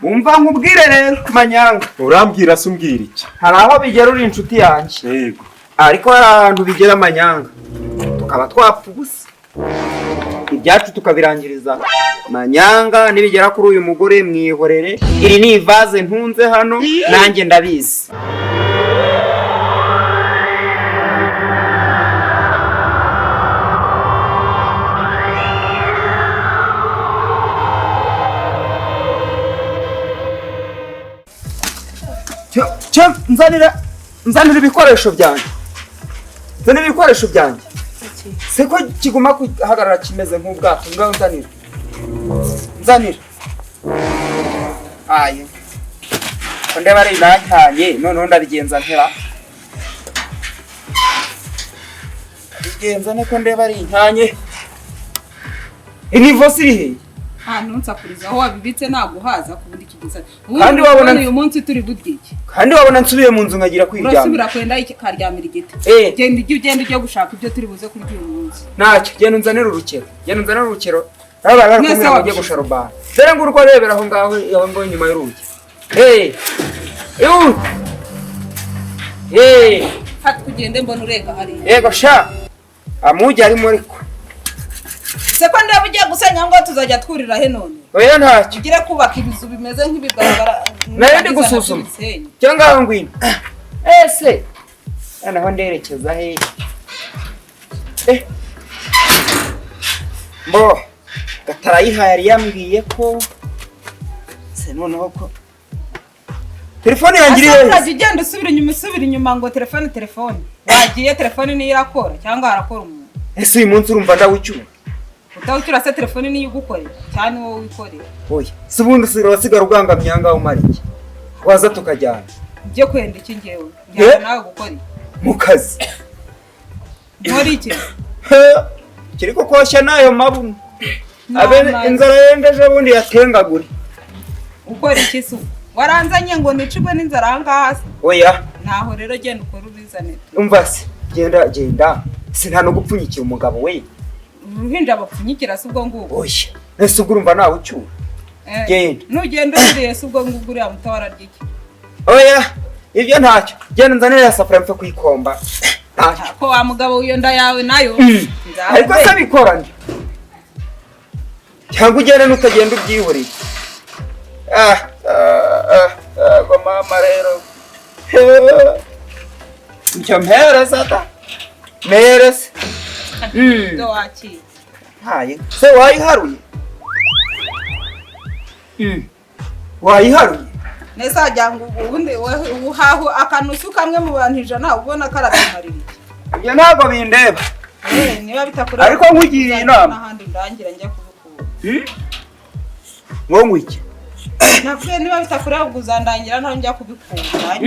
umva nkubwire rero manyanga. Urambwira se umbwira iki? Hari aho bigera uri inshuti yanjye. Yego. Ariko hari ahantu bigera manyanga. Tukaba twapfa ubusa. Ibyacu tukabirangiriza manyanga nibigera kuri uyu mugore mwihorere. Iri ni ivaze ntunze hano nanjye ndabizi. Nzanira ibikoresho byanjye. Nzanira ibikoresho byanjye. Seko kiguma kuhagarara kimeze nk'ubwato ngaho nzanira. Aye. Konde bari nantanye none ndabigenza ntera. Bigenza ne konde bari ntanye. Inivo siri. Nunsa kuriza aho wabibitse naguhaza kubundi kigiza. Kandi wabona uyu munsi turi budiki. Kandi wabona nsubiye mu nzu ngagira kwiryama. Urasubira kwenda iki karyamira igiti. Genda ujye gushaka ibyo turi buze kuri uyu munsi. Ntacyo genda unzanira urukero. Aba bari kumwe bagiye gusharubana. Dore ngo urwo rebera aho ngaho ngo inyuma y'urugi. Fata kugende mbona urega hari. Yego sha. Amugi ari muri ko. Seko ndaba ugiye gusenya ngo tuzajya twurira he none. Oya ntacyo. Ugire kubaka ibizu bimeze nk'ibigaragara. Nayo ndi gusuzuma. Cyangwa aho ngwino. Ese. Naho nderekeza he. Mbo. Gatarayiha yari yambwiye ko se noneho ko telefone yangiriye. Asa ugenda usubira inyuma ngo telefone. Wagiye telefone ni irakora cyangwa harakora umuntu. Ese uyu munsi urumva ndawucyura. Utawucyura se telefone ni yugukorera cyane wowe wikorera. Oya, sibundi sigara uganga myanga umariki. Waza tukajyana. Byo kwenda iki ngewe. Njya nawe gukora. Mu kazi. Muri iki? Kiriko koshya nayo mabuno. Abe inzara yendeje bundi yatengaguri. Ukora iki se? Waranzanye ngo nicibwe n'inzara hangahasi. Oya. Naho rero genda ukora ubizane. Umva se, genda. Sina no gupfunyikira umugabo we. Uruhinja bapfunyikira se ubwo ngubu. Oya. Nese urumva nawe ucyura. Genda. Nugenda uriye se ubwo ngubu uriya mutawara ryiki. Oya. Ibyo ntacyo. Genda nzanira ya safari mfe kuyikomba. Ntacyo. Ko wa mugabo wiyo nda yawe nayo. Ariko se bikoranye. Cyangwa ugenda n'utagenda ubyihuriye. Go mama rero. Ncyo mpereza da. Mereza. Do waki. Haye. Se wayiharuye. Wayiharuye. Nesa jyangu ubundi uhaho akanusu kamwe mu bantu ijana ubona karabimarira. Ibyo ntago bindeba. Niba bitakura. Ariko nkugiriye inama. Nahandi ndangira njya kubukura. Ngo iki? Nakwe niba bitakura ubuzandangira ntaho njya kubikura.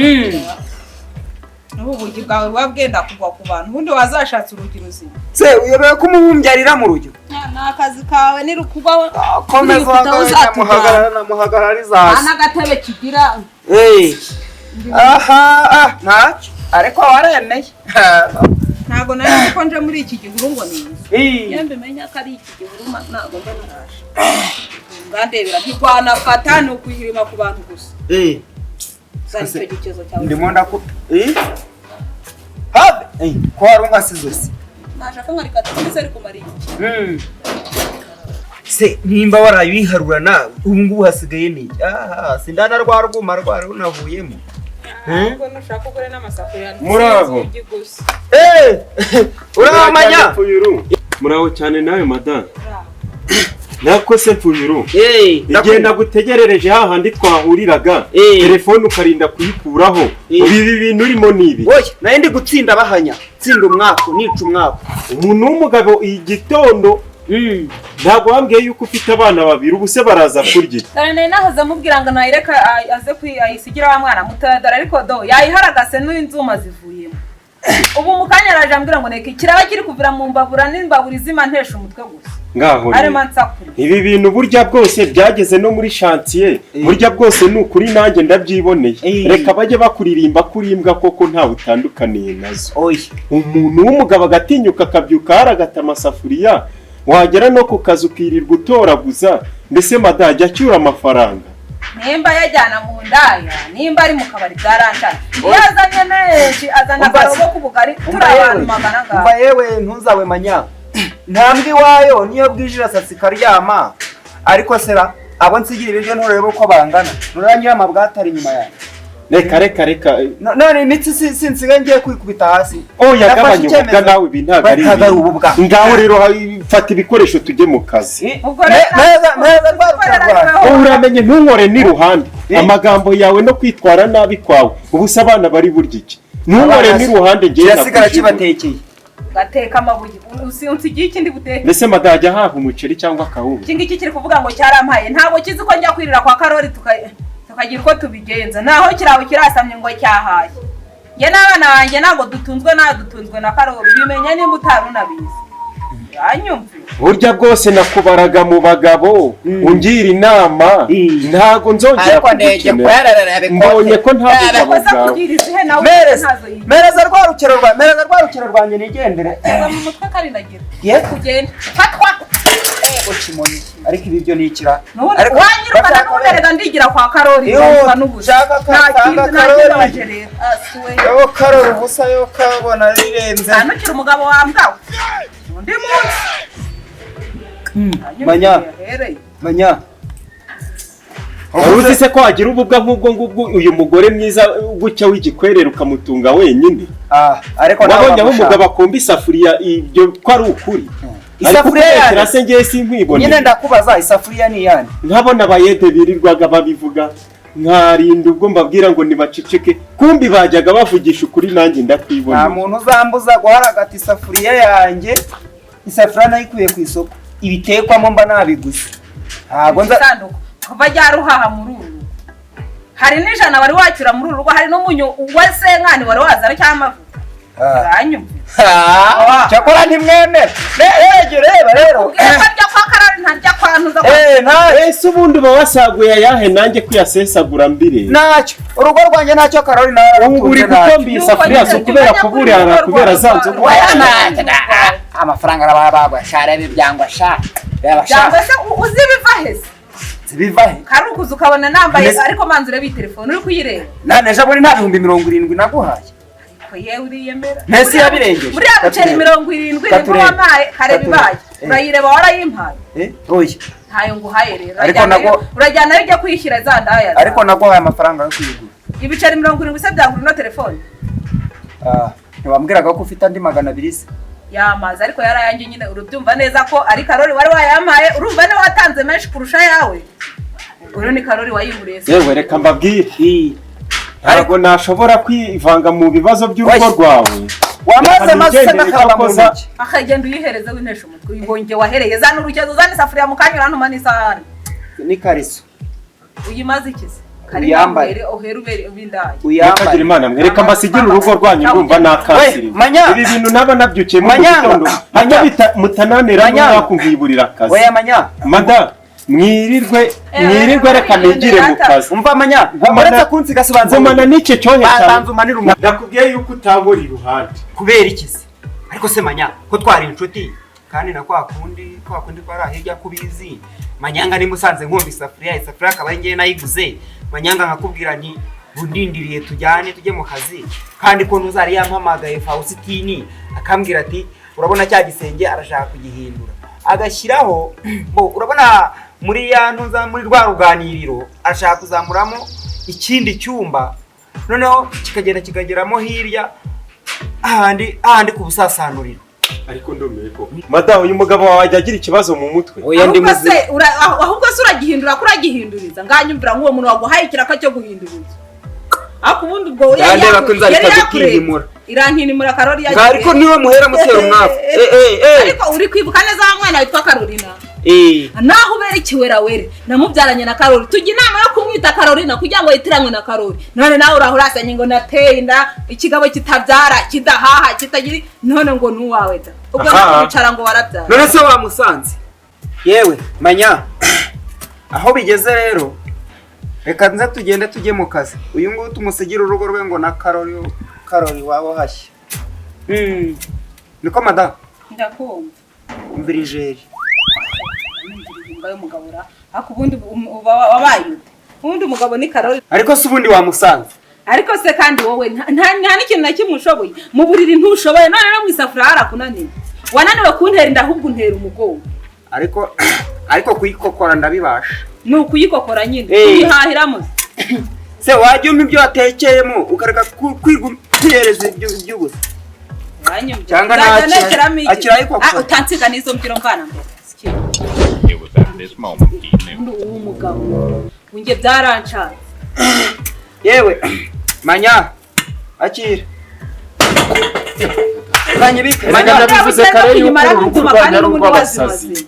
Nubu bugi bwawe wabwenda kugwa ku bantu ubundi wazashatse urugiro zima. Se uyobeye kumubumbyarira mu rujyo. Nakazi kawe ni rukubaho. Komeza muhagarara izaza. Anagatebe kigira. Aha, ntacyo. Ariko waremeye. Ntago nari ko nje muri iki gihuru ngo ni. Yembe menya ko ari iki gihuru ntago mba narashe. Ngandebera ntikwanafata no kwihirima ku bantu gusa. Sase gicezo cyawe. Ndimo ndako. Habe. Ko warunga sizose. Nashaka nkarika twese ari kumari iki. Se nimba warayiharura nawe ubu ngubu hasigaye ni. Sindana rwaruguma runavuyemo. Ngo nashaka gukora n'amasafuriya. Muraho. Uramanya. Muraho cyane nawe madame. Nako se Pfunyuru. Igenda gutegerereje hahandi twahuriraga. Telefone ukarinda kuyikuraho. Ibi bintu urimo nibi. Oya, naye ndi gutsinda bahanya. Tsinda umwaka, nica umwaka. Umuntu w'umugabo igitondo ntabwo wambwiye yuko ufite abana babiri ubuse baraza kurya. Dane nahoze mubwira ngo nayireka aze kwisigira wa mwana mutadara ariko do yayiharagase n'inzuma zivuyemo. Ubu mukanya araje ambwira ngo neke kiraba kiri kuvira mu mbabura n'imbabura izima ntesha umutwe gusa. Ngaho ari mansakuri. Ibi bintu burya bwose byageze no muri chantier. Burya bwose n'ukuri nanjye ndabyiboneye. Reka baje bakuririmba kurimbwa koko nta utandukaniye nazo. Oya, umuntu w'umugabo agatinyuka akabyuka haragata amasafuriya wagera no ku kazi ukirirwa utoraguza mbese madajya acyura amafaranga. nimba yajyana mu ndaya nimba ari mu kabari byaranshana iyo azanye menshi azana akarobo k'ubugari turi abantu magana ngaho umva yewe ntuzawe manya ntambwe iwayo niyo bwijira sasi karyama ariko sera abo nsigira ibiryo nturebe uko bangana nurangira amabwata ari inyuma yawe reka none imitsi sinsigaye ngiye kwikubita hasi yagabanya ububwa nawe ibi ntabwo ari ngaho rero fata ibikoresho tujye mu kazi uramenye ntunkore n'iruhande amagambo yawe no kwitwara nabi kwawe ubusa abana bari burya iki ntunkore n'iruhande ngewe kirasigara kibatekeye gateka amabuye unsigiye ikindi guteka mbese madajya haha umuceri cyangwa akawunga iki ngiki kiri kuvuga ngo cyarampaye ntabwo kizi ko njya kwirira kwa Karori tukagira uko tubigenza naho kirawe kirasamye ngo cyahaye njye n'abana banjye ntabwo dutunzwe na Karori bimenye nimba utarunabizi yanyumve burya bwose nakubaraga mu bagabo ungira inama ntago nzongera kugukenera mbonye ko nta bugabo bwawe mereza rwarukero rwanjye nigendere mu mutwe karinagira kugenda fatwa ukimoni ariko ibi byo ni ikira ariko wanyirukana n'uberega ndigira kwa Karori ushaka katanga Karori yo Karori ubusa yo kabona rirenze anukira umugabo wambwawe undi munsi manya uzi se ko wagira ububwa nk'ubwo uyu mugore mwiza gutya w'igikwerere ukamutunga wenyine ariko nabonye aho umugabo akumba isafuriya ibyo ko ari ukuri isafuriya yarase ngiye sinkwiboneye nyine ndakubaza isafuriya ni yani nkabona abayede birirwaga babivuga nkarinda ubwo mbabwira ngo nibaceceke kumbi bajyaga bavugisha ukuri nanjye ndakwiboneye nta muntu uzambuza guharagata isafuriya yanjye isafuriya nayikuye ku isoko ibitekwamo mba nabiguze ntabwo nza kuva ryaruhaha muri uru hari n'ijana wari wacyura muri uru rugo hari n'umunyu wa senkani wari wazana cyangwa amavuta uranyumva cyakora ntimwemera reba rero ntarya kwa Karori ntarya kwa ntuza ese ubundi uba wasaguye ayahe nanjye kuyasesagura mbire ntacyo urugo rwanjye ntacyo Karori ubu uri gukombiye isafuriya zo kubera kuburira kubera za nzu amafaranga arabagwa shara bibyangwa sha cyangwa se uzi biva hese zibivahe karukuza ukabona nambaye ariko manzure bi telefone uri kuyireba nane ejo muri nta 70 naguhaye ko yewe uriyemera ntese yabirengeje muri abuceri 70 nibwo wamaye kare bibaye urayireba warayimpaye oya ntayo nguhaye rero ariko nago urajyana bijya kwishyira za ndaya ariko naguhaye amafaranga yo kwigura ibiceri 70 se byagura no telefone ntiwambwiraga ko ufite andi 200 se yamaze ariko yarayanjye nyine urubyumva neza ko ari Karori wari wayamaye urumva ne watanze menshi kurusha yawe uru ni Karori wayiburiye yewe reka mbabwire ntabwo nashobora kwivanga mu bibazo by'urugo rwawe wamaze nakaba mu ntoki akagenda uyihereza w'intesha umutwe uyibonge wahereye zana urukezo zana isafuriya mu kanyura ntuma n'isahani ni kariso uyimaze ikize kari yambaye ohera ubindaye uyambaye Imana mwereka mbasigire urugo rwanyu ndumva nakasiri ibi bintu naba nabyukiye mu gitondo hanya bita mutananira n'akumviburira akazi oya mada mwirirwe reka nigire mu kazi umva manya uretse kunsiga sibanza gumana n'icyo cyohe cyane ndakubwiye yuko utabura iruhande kubera ikizi ariko se manya ko twari inshuti kandi na kwa kundi kwara hirya kubizi manyanga ni musanze nkumva isafuriya akaba ari ngiye nayiguze manyanga nkakubwira ni bundindiriye tujyane tujye mu kazi kandi ko ntuzari yampamagaye Faustini akambwira ati urabona cya gisenge arashaka kugihindura agashyiraho urabona muri ya ntuza muri rwa ruganiriro arashaka kuzamuramo ikindi cyumba noneho kikageramo hirya ahandi ku busasanuriro ariko ndomeye ko madamu uyu mugabo wawe ajya agira ikibazo mu mutwe ahubwo se uragihindura kuragihinduriza nganyumvira nk'uwo muntu waguhaye ikiraka cyo guhinduriza ako ubundi ubwo irankinimura Karori yagiye ariko niwe muhera mutera umwafu ariko uri kwibuka neza wa mwana witwa Karolina naho ubera ikiwerawere namubyaranye na Karori tujya inama yo kumwita Karolina kugira ngo yitiranywe na Karori none nawe urahurasanye ngo nateye inda ikigabo kitabyara kidahaha kitagira none ngo nuwawe da ubwo nakubicara ngo warabyara none se wamusanze yewe manya aho bigeze rero reka nza tugende tujye mu kazi uyu nguyu tumusigira urugo rwe ngo na Karori wabo hashya niko madamu ndakumva umvirijeri umugabo ra ako ubundi wabaye ubundi umugabo ni Karoli. ariko se ubundi wamusanze Ariko se kandi wowe nta n'ikintu na kimwe ushoboye mu buriri ntushoboye none no mu isafuriya harakunaniye wananiwe kuntera inda ahubwo untera umugongo ariko kuyikokora ndabibasha ni ukuyikokora nyine uyihahiramo se wajya umpa ibyo watekeyemo ukareka kwihereza iby'ubusa cyangwa ntakirayikokora utansiga n'izo mbyiro mvana mbere It was at this moment he knew. uwo mugabo unge byarancanze yewe manya akira kanyibike manya nabivuze kare yuko urugo rwanjye ari urw'abasazi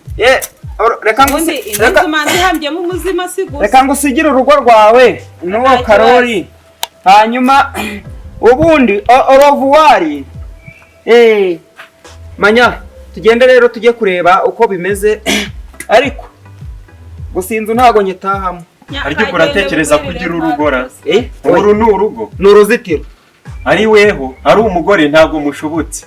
reka ngusigire urugo rwawe n'uwo Karoli hanyuma ubundi orovuwari manya tugende rero tujye kureba uko bimeze ariko gusinzu ntago nyitahamo ariko uratekereza kugira urugora uru ni urugo ni uruzitiro ari weho ari umugore ntago mushobotse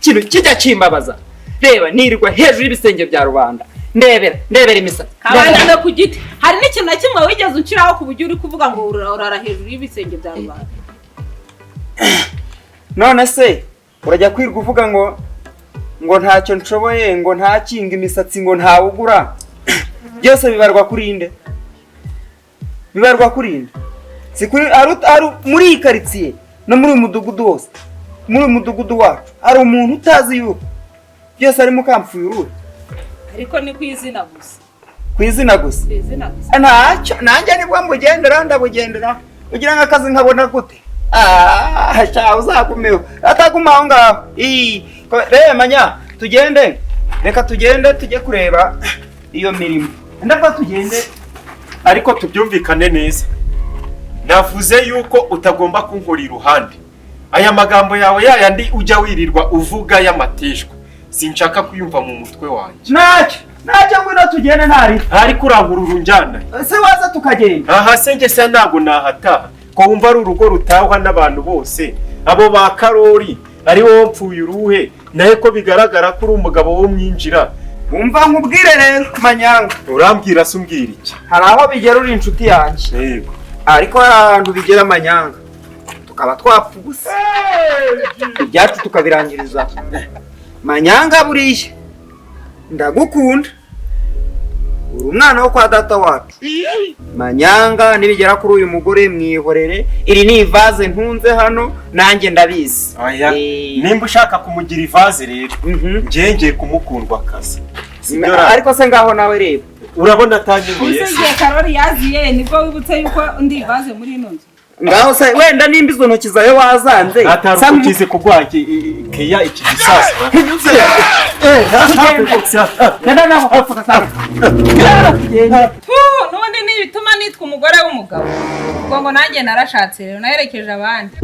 kintu kijya kimbabaza reba nirirwa hejuru y'ibisenge bya rubanda ndebera imisatsi kabana ku giti hari n'ikintu na kimwe wigeze ukiraho ku buryo uri kuvuga ngo urara hejuru y'ibisenge bya rubanda none se urajya kwirwa uvuga ngo ntacyo nshoboye ngo ntakinga imisatsi ngo ntawugura byose bibarwa kuri inde si kuri ari muri iyi karitsiye no muri uyu mudugudu wose muri uyu mudugudu wacu hari umuntu utazi yuko byose arimo kampfuye uruhe ariko ni ku izina gusa ntacyo nanjye nibwo ndabugendera ugira ngo akazi nkabona gute uzagumeho ataguma aho ngaho reba manya tugende reka tugende tujye kureba iyo mirimo ndava tugende ariko tubyumvikane neza navuze yuko utagomba kunkora iruhande aya magambo yawe yayandi ujya wirirwa uvuga y'amateshwa sinshaka kuyumva mu mutwe wanjye ntacyo ngwino tugende ntari ariko urangurura unjyana se waza tukagenda aha se njye se ntabwo nahataha ko wumva ari urugo rutahwa n'abantu bose abo ba Karoli ari wowe mpfuye uruhe nawe ko bigaragara ko uri umugabo wo mwinjira umva nkubwire rero manyanga urambwira se umbwira iki hari aho bigera uri inshuti yanjye yego ariko hari ahantu bigera amanyanga tukaba twapfa ubusa ibyacu tukabirangiriza manyanga buriya ndagukunda uri umwana wo kwa data wacu manyanga nibigera kuri uyu mugore mwihorere iri ni ivaze ntunze hano nanjye ndabizi nimba ushaka kumugira ivaze rero ngiye kumukundwa akazi ariko se ngaho nawe reba urabona atanyumiye usigiye Karoli yaziye nibwo wibutse yuko undi ivaze muri ino nzu ngaho se wenda nimba izo ntoki zawe wazanze atarukize kugwaki keya iki gisasa n'ubundi ni bituma nitwa umugore w'umugabo ubwo ngo nanjye narashatse rero naherekeje abandi